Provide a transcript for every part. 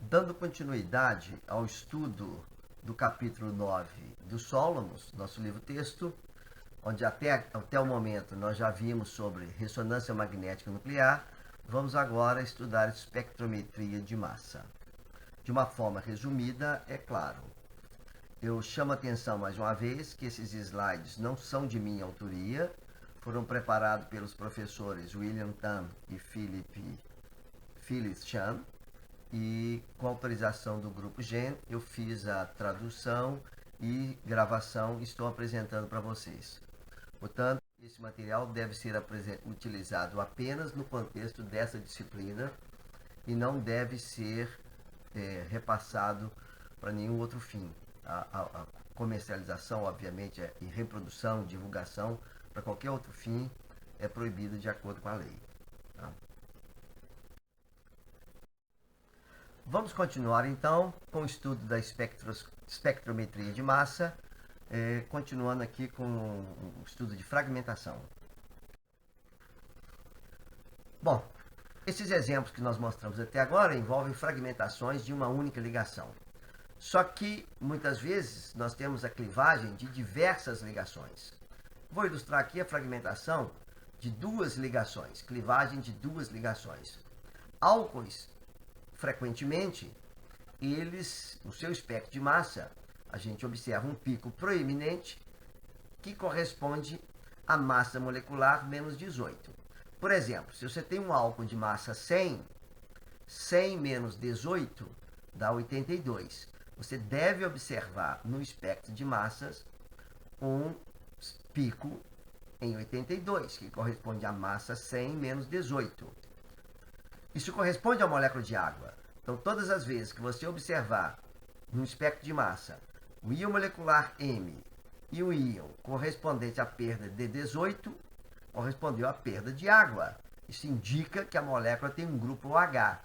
Dando continuidade ao estudo do capítulo 9 do Solomos, nosso livro-texto, onde até o momento nós já vimos sobre ressonância magnética nuclear, vamos agora estudar espectrometria de massa. De uma forma resumida, é claro. Eu chamo a atenção mais uma vez que esses slides não são de minha autoria, foram preparados pelos professores William Tan e Phyllis Chan, e com autorização do Grupo GEN, eu fiz a tradução e gravação e estou apresentando para vocês. Portanto, esse material deve ser utilizado apenas no contexto dessa disciplina e não deve ser repassado para nenhum outro fim. A comercialização, obviamente, e reprodução, divulgação, para qualquer outro fim, é proibido de acordo com a lei. Tá? Vamos continuar, então, com o estudo da espectrometria de massa, continuando aqui com o estudo de fragmentação. Bom, esses exemplos que nós mostramos até agora envolvem fragmentações de uma única ligação. Só que, muitas vezes, nós temos a clivagem de diversas ligações. Vou ilustrar aqui a fragmentação de duas ligações, clivagem de duas ligações. Álcoois, frequentemente, eles, no seu espectro de massa, a gente observa um pico proeminente que corresponde à massa molecular menos 18. Por exemplo, se você tem um álcool de massa 100, 100 menos 18 dá 82. Você deve observar no espectro de massas um pico em 82, que corresponde à massa 100 menos 18. Isso corresponde à molécula de água. Então, todas as vezes que você observar no espectro de massa o íon molecular M e o íon correspondente à perda de 18, correspondeu à perda de água. Isso indica que a molécula tem um grupo OH.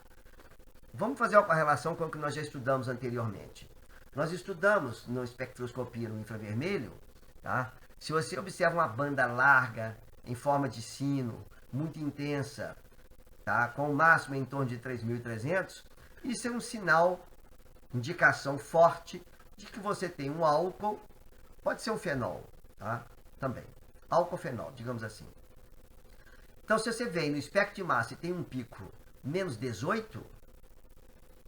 Vamos fazer uma correlação com o que nós já estudamos anteriormente. Nós estudamos no espectroscopia no infravermelho, tá? Se você observa uma banda larga, em forma de sino, muito intensa, tá? Com o máximo em torno de 3.300, isso é um sinal, indicação forte de que você tem um álcool, pode ser um fenol, tá? Também. Álcool-fenol, digamos assim. Então, se você vem no espectro de massa e tem um pico menos 18,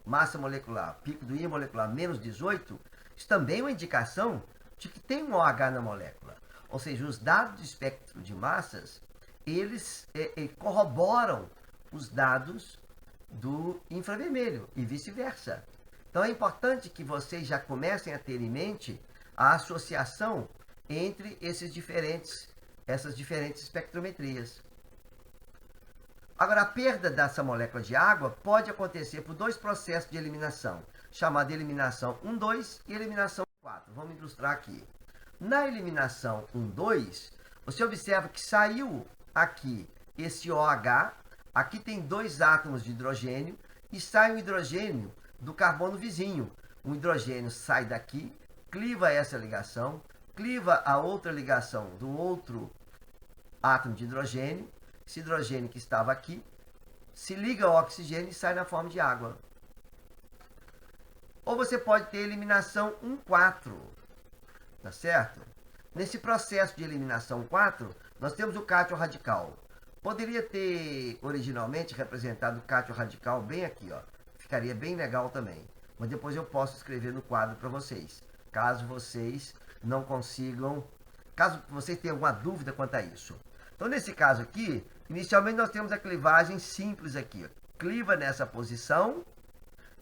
massa molecular, pico do íon molecular menos 18, isso também é uma indicação de que tem um OH na molécula. Ou seja, os dados do espectro de massas, eles corroboram os dados do infravermelho e vice-versa. Então é importante que vocês já comecem a ter em mente a associação entre essas diferentes espectrometrias. Agora, a perda dessa molécula de água pode acontecer por dois processos de eliminação, chamada eliminação 1,2 e eliminação 4. Vamos ilustrar aqui. Na eliminação 1,2, você observa que saiu aqui esse OH, aqui tem dois átomos de hidrogênio e sai um hidrogênio do carbono vizinho. O hidrogênio sai daqui, cliva essa ligação, cliva a outra ligação do outro átomo de hidrogênio. Esse hidrogênio que estava aqui se liga ao oxigênio e sai na forma de água. Ou você pode ter eliminação 1,4, tá certo? Nesse processo de eliminação 4, nós temos o cátion radical. Poderia ter originalmente representado o cátion radical bem aqui, ó. Ficaria bem legal também. Mas depois eu posso escrever no quadro para vocês, caso vocês não consigam, caso vocês tenham alguma dúvida quanto a isso. Então, nesse caso aqui, inicialmente nós temos a clivagem simples aqui. Cliva nessa posição,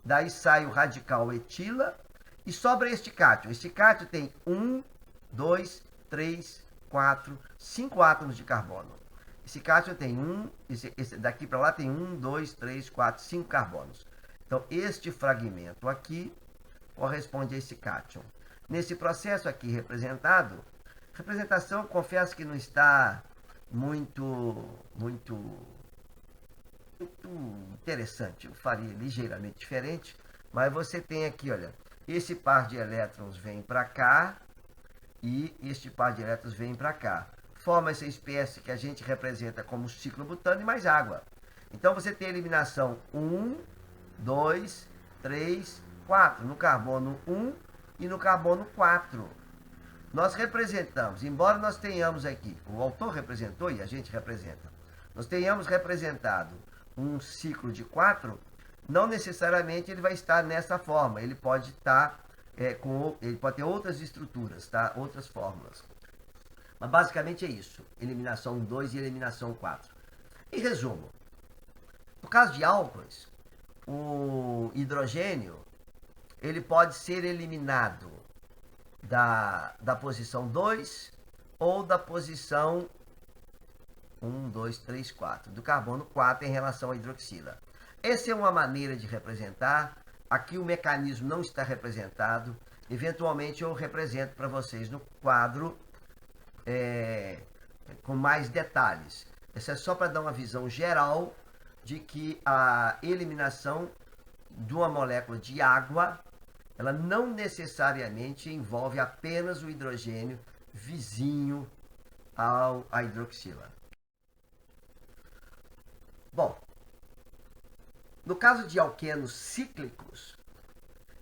daí sai o radical etila e sobra este cátion. Este cátion tem 1, 2, 3, 4, 5 átomos de carbono. Esse cátion tem esse daqui para lá tem 1, 2, 3, 4, 5 carbonos. Então, este fragmento aqui corresponde a esse cátion. Nesse processo aqui representado, representação, confesso que não está muito interessante. Eu faria ligeiramente diferente, mas você tem aqui, olha, esse par de elétrons vem para cá e este par de elétrons vem para cá. Forma essa espécie que a gente representa como ciclobutano e mais água. Então você tem a eliminação 1, 2, 3, 4. No carbono 1 e no carbono 4. Nós representamos, embora nós tenhamos aqui, o autor representou e a gente representa, nós tenhamos representado um ciclo de 4, não necessariamente ele vai estar nessa forma, ele pode estar ele pode ter outras estruturas, tá? Outras fórmulas. Mas basicamente é isso, eliminação 2 e eliminação 4. Em resumo, no caso de álcoois, o hidrogênio ele pode ser eliminado da posição 2 ou da posição 1, 2, 3, 4, do carbono 4 em relação à hidroxila. Essa é uma maneira de representar. Aqui o mecanismo não está representado. Eventualmente eu represento para vocês no quadro com mais detalhes. Isso é só para dar uma visão geral de que a eliminação de uma molécula de água, ela não necessariamente envolve apenas o hidrogênio vizinho à hidroxila. Bom, no caso de alquenos cíclicos,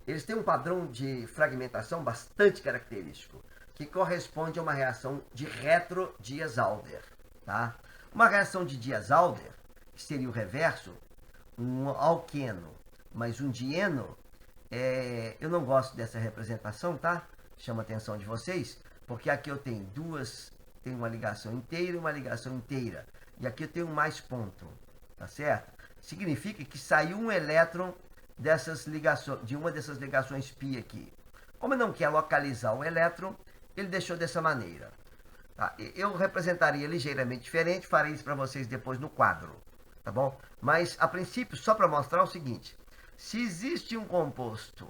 eles têm um padrão de fragmentação bastante característico, que corresponde a uma reação de retro-Diels-Alder. Tá? Uma reação de Diels-Alder, que seria o reverso, um alqueno mais um dieno, eu não gosto dessa representação, tá? Chama a atenção de vocês, porque aqui eu tenho tenho uma ligação inteira e uma ligação inteira. E aqui eu tenho mais ponto, tá certo? Significa que saiu um elétron de uma dessas ligações π aqui. Como não quer localizar o elétron, ele deixou dessa maneira. Tá? Eu representaria ligeiramente diferente, farei isso para vocês depois no quadro, tá bom? Mas, a princípio, só para mostrar o seguinte: se existe um composto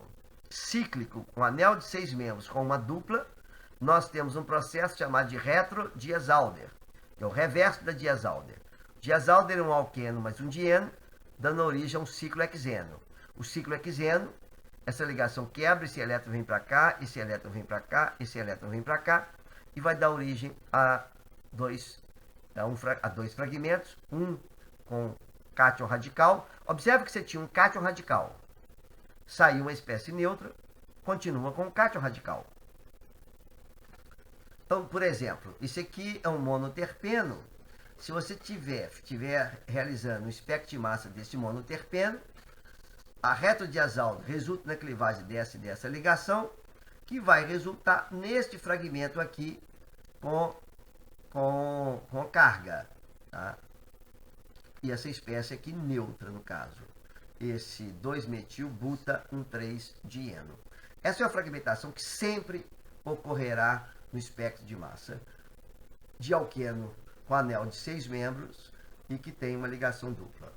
cíclico com anel de 6 membros com uma dupla, nós temos um processo chamado de retro-Diels-Alder, que é o reverso da Diels-Alder. Diels-Alder é um alqueno mais um dieno, dando origem a um ciclo hexeno. O ciclo hexeno, essa ligação quebra, esse elétron vem para cá, esse elétron vem para cá, esse elétron vem para cá, e vai dar origem a dois fragmentos, um com cátion radical. Observe que você tinha um cátion radical. Saiu uma espécie neutra, continua com o cátion radical. Então, por exemplo, isso aqui é um monoterpeno. Se você estiver realizando um espectro de massa desse monoterpeno, a retro-Diels-Alder resulta na clivagem dessa ligação, que vai resultar neste fragmento aqui com carga. Tá? E essa espécie aqui neutra, no caso. Esse 2-metil-buta-1,3-dieno. Essa é uma fragmentação que sempre ocorrerá no espectro de massa de alqueno com anel de 6 membros e que tem uma ligação dupla.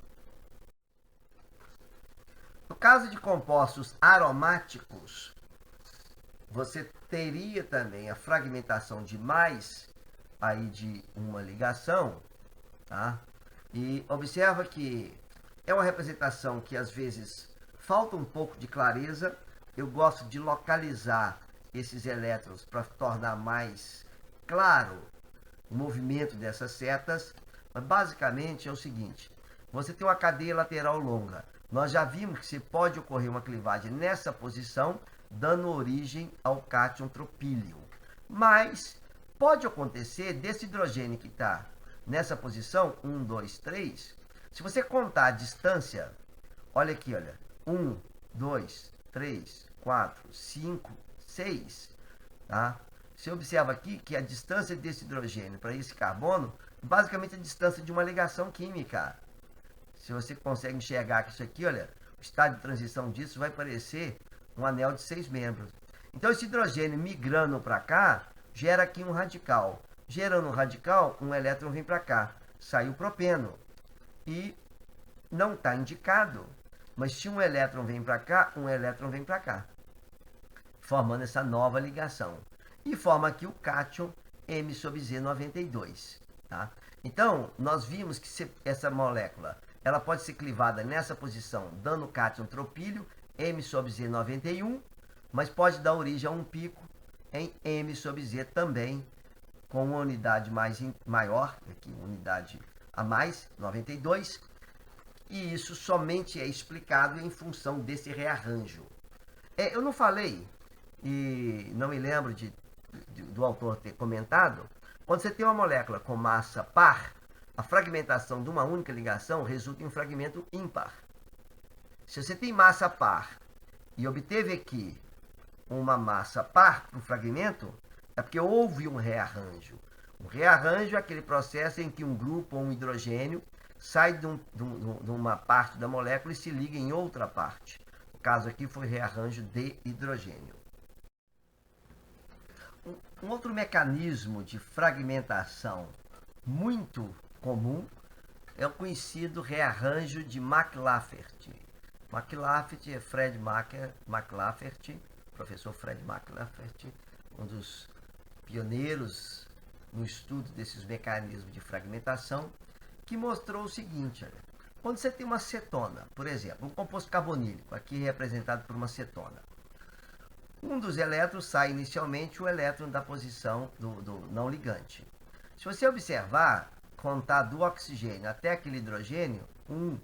No caso de compostos aromáticos, você teria também a fragmentação de mais aí de uma ligação, tá? E observa que é uma representação que às vezes falta um pouco de clareza. Eu gosto de localizar esses elétrons para tornar mais claro o movimento dessas setas. Mas basicamente é o seguinte: você tem uma cadeia lateral longa. Nós já vimos que se pode ocorrer uma clivagem nessa posição, dando origem ao cátion tropíleo. Mas pode acontecer desse hidrogênio que está nessa posição, 1, 2, 3, se você contar a distância, olha aqui, olha, 1, 2, 3, 4, 5, 6, tá? Você observa aqui que a distância desse hidrogênio para esse carbono, basicamente a distância de uma ligação química. Se você consegue enxergar que isso aqui, olha, o estado de transição disso vai parecer um anel de 6 membros. Então, esse hidrogênio migrando para cá, gera aqui um radical. Gerando um radical, um elétron vem para cá. Sai o propeno. E não está indicado, mas se um elétron vem para cá, um elétron vem para cá. Formando essa nova ligação. E forma aqui o cátion M/Z92. Tá? Então, nós vimos que essa molécula ela pode ser clivada nessa posição, dando cátion tropíleo, M/Z91, mas pode dar origem a um pico em M/Z também, com uma unidade maior, aqui unidade a mais, 92, e isso somente é explicado em função desse rearranjo. Eu não falei, e não me lembro do autor ter comentado, quando você tem uma molécula com massa par, a fragmentação de uma única ligação resulta em um fragmento ímpar. Se você tem massa par e obteve aqui uma massa par para o fragmento, é porque houve um rearranjo. Um rearranjo é aquele processo em que um grupo ou um hidrogênio sai de uma parte da molécula e se liga em outra parte. No caso aqui foi rearranjo de hidrogênio. Um outro mecanismo de fragmentação muito comum é o conhecido rearranjo de McLafferty. McLafferty é Fred McLafferty, professor Fred McLafferty, um dos pioneiros no estudo desses mecanismos de fragmentação, que mostrou o seguinte: olha, quando você tem uma cetona, por exemplo, um composto carbonílico, aqui representado por uma cetona, um dos elétrons sai inicialmente o elétron da posição do não ligante. Se você observar, contar do oxigênio até aquele hidrogênio, 1,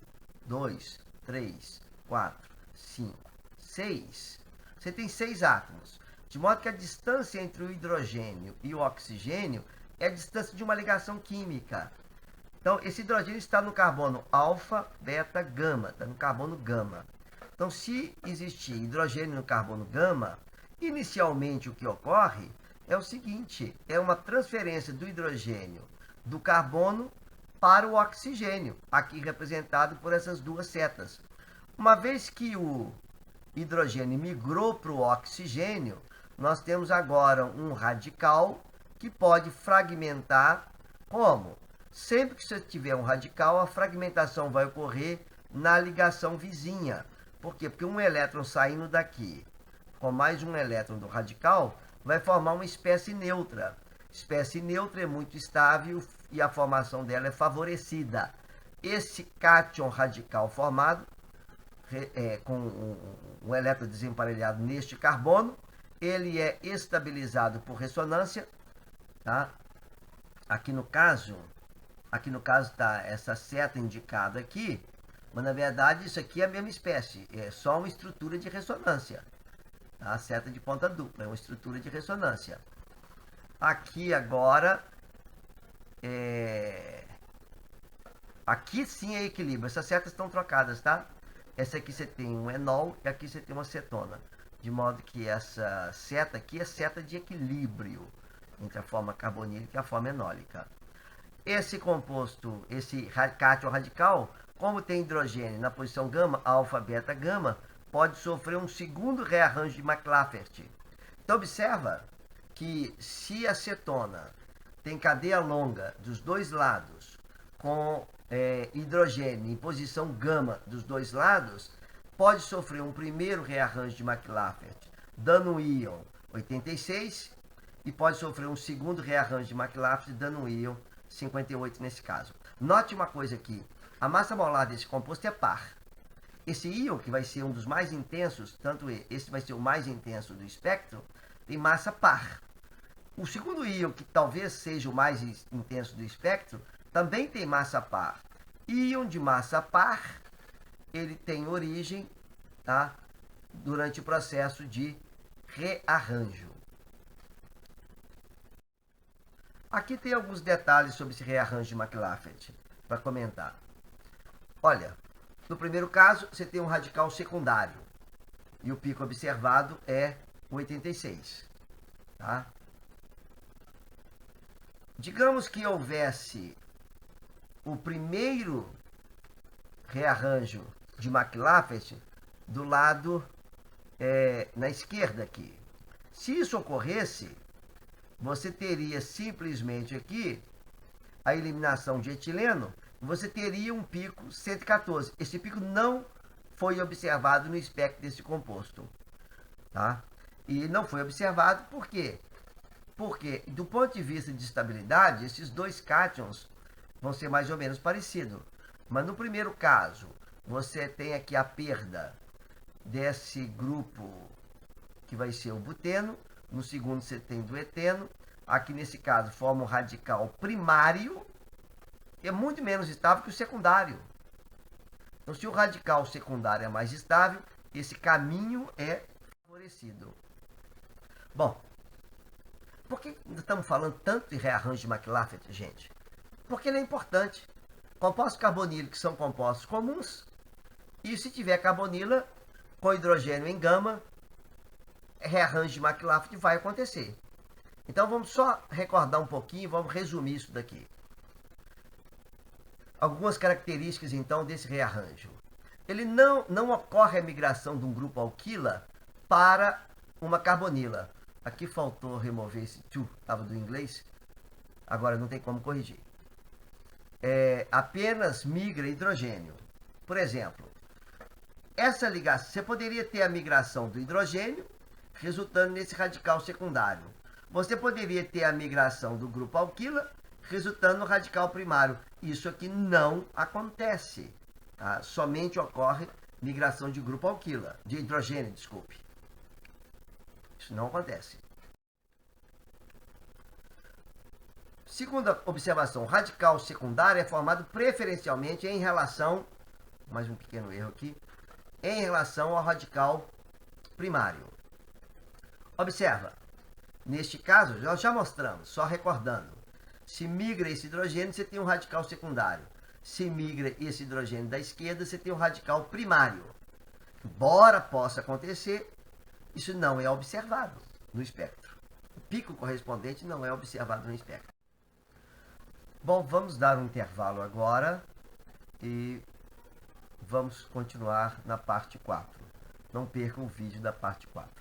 2, 3, 4, 5, 6, você tem 6 átomos. De modo que a distância entre o hidrogênio e o oxigênio é a distância de uma ligação química. Então, esse hidrogênio está no carbono alfa, beta, gama, está no carbono gama. Então, se existir hidrogênio no carbono gama, inicialmente o que ocorre é o seguinte, é uma transferência do hidrogênio do carbono para o oxigênio, aqui representado por essas duas setas. Uma vez que o hidrogênio migrou para o oxigênio, nós temos agora um radical que pode fragmentar como? Sempre que você tiver um radical, a fragmentação vai ocorrer na ligação vizinha. Por quê? Porque um elétron saindo daqui com mais um elétron do radical vai formar uma espécie neutra. Espécie neutra é muito estável e a formação dela é favorecida. Esse cátion radical formado com um elétron desemparelhado neste carbono, ele é estabilizado por ressonância, tá? Aqui no caso está essa seta indicada aqui, mas na verdade isso aqui é a mesma espécie, é só uma estrutura de ressonância. Tá? A seta de ponta dupla é uma estrutura de ressonância. Aqui agora, aqui sim é equilíbrio, essas setas estão trocadas, tá? Essa aqui você tem um enol e aqui você tem uma cetona. De modo que essa seta aqui é seta de equilíbrio entre a forma carbonílica e a forma enólica. Esse composto, esse cátion radical, como tem hidrogênio na posição gama, alfa, beta, gama, pode sofrer um segundo rearranjo de McLafferty. Então observa que se a cetona tem cadeia longa dos dois lados, com hidrogênio em posição gama dos dois lados, pode sofrer um primeiro rearranjo de McLafferty, dando um íon 86, e pode sofrer um segundo rearranjo de McLafferty, dando um íon 58 nesse caso. Note uma coisa aqui, a massa molar desse composto é par. Esse íon, que vai ser um dos mais intensos, tanto esse vai ser o mais intenso do espectro, tem massa par. O segundo íon, que talvez seja o mais intenso do espectro, também tem massa par. Íon de massa par, ele tem origem, tá, durante o processo de rearranjo. Aqui tem alguns detalhes sobre esse rearranjo de McLafferty para comentar. Olha, no primeiro caso, você tem um radical secundário e o pico observado é 86. Tá? Digamos que houvesse o primeiro rearranjo de McLafferty do lado na esquerda aqui. Se isso ocorresse, você teria simplesmente aqui a eliminação de etileno, você teria um pico 114. Esse pico não foi observado no espectro desse composto. Tá? E não foi observado por quê? Porque, do ponto de vista de estabilidade, esses dois cátions vão ser mais ou menos parecidos. Mas no primeiro caso, você tem aqui a perda desse grupo que vai ser o buteno. No segundo, você tem do eteno. Aqui, nesse caso, forma um radical primário. É muito menos estável que o secundário. Então, se o radical secundário é mais estável, esse caminho é favorecido. Bom, por que estamos falando tanto de rearranjo de McLafferty, gente? Porque ele é importante. Compostos carbonílicos são compostos comuns, e se tiver carbonila com hidrogênio em gama, rearranjo de McLafferty vai acontecer. Então vamos só recordar um pouquinho, vamos resumir isso daqui. Algumas características então desse rearranjo. Ele não ocorre a migração de um grupo alquila para uma carbonila. Aqui faltou remover esse to, estava do inglês, agora não tem como corrigir. Apenas migra hidrogênio. Por exemplo, essa ligação, você poderia ter a migração do hidrogênio, resultando nesse radical secundário. Você poderia ter a migração do grupo alquila, resultando no radical primário. Isso aqui não acontece. Tá? Somente ocorre migração de grupo alquila, de hidrogênio, desculpe. Isso não acontece. Segunda observação, o radical secundário é formado preferencialmente em relação, mais um pequeno erro aqui, em relação ao radical primário. Observa, neste caso, nós já mostramos, só recordando, se migra esse hidrogênio, você tem um radical secundário. Se migra esse hidrogênio da esquerda, você tem um radical primário. Embora possa acontecer, isso não é observado no espectro. O pico correspondente não é observado no espectro. Bom, vamos dar um intervalo agora e vamos continuar na parte 4. Não percam o vídeo da parte 4.